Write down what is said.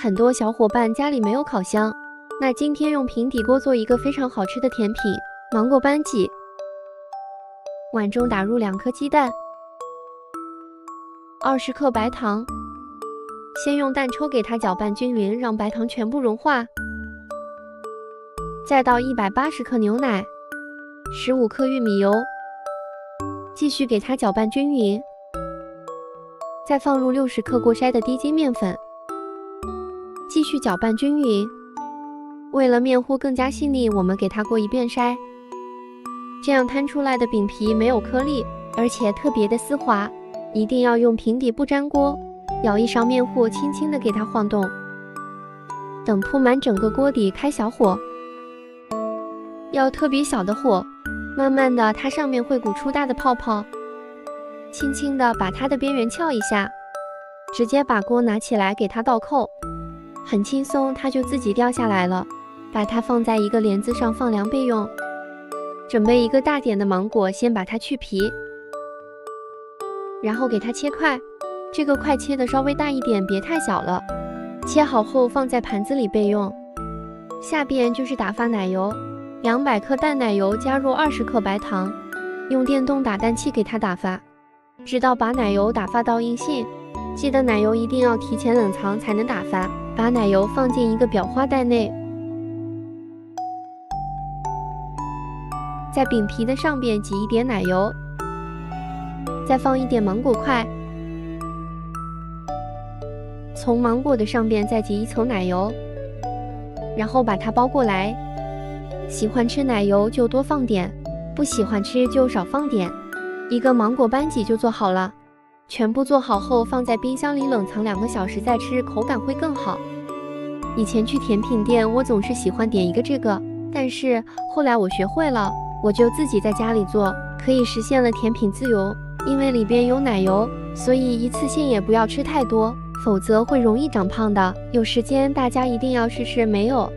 很多小伙伴家里没有烤箱，那今天用平底锅做一个非常好吃的甜品——芒果班戟。碗中打入2颗鸡蛋，20克白糖，先用蛋抽给它搅拌均匀，让白糖全部融化。再倒180克牛奶，15克玉米油，继续给它搅拌均匀。再放入60克过筛的低筋面粉，继续搅拌均匀。为了面糊更加细腻，我们给它过一遍筛，这样摊出来的饼皮没有颗粒，而且特别的丝滑。一定要用平底不粘锅，舀一勺面糊，轻轻的给它晃动。等铺满整个锅底，开小火，要特别小的火，慢慢的它上面会鼓出大的泡泡。轻轻的把它的边缘撬一下，直接把锅拿起来给它倒扣，很轻松，它就自己掉下来了。把它放在一个帘子上放凉备用。准备一个大点的芒果，先把它去皮，然后给它切块，这个块切的稍微大一点，别太小了。切好后放在盘子里备用。下边就是打发奶油，200克淡奶油加入20克白糖，用电动打蛋器给它打发，直到把奶油打发到硬性。记得奶油一定要提前冷藏才能打发。把奶油放进一个裱花袋内，在饼皮的上边挤一点奶油，再放一点芒果块，从芒果的上边再挤一层奶油，然后把它包过来。喜欢吃奶油就多放点，不喜欢吃就少放点。一个芒果班戟就做好了。全部做好后放在冰箱里冷藏2个小时再吃，口感会更好。以前去甜品店，我总是喜欢点一个这个，但是后来我学会了，我就自己在家里做，可以实现了甜品自由。因为里边有奶油，所以一次性也不要吃太多，否则会容易长胖的。有时间大家一定要试试，没有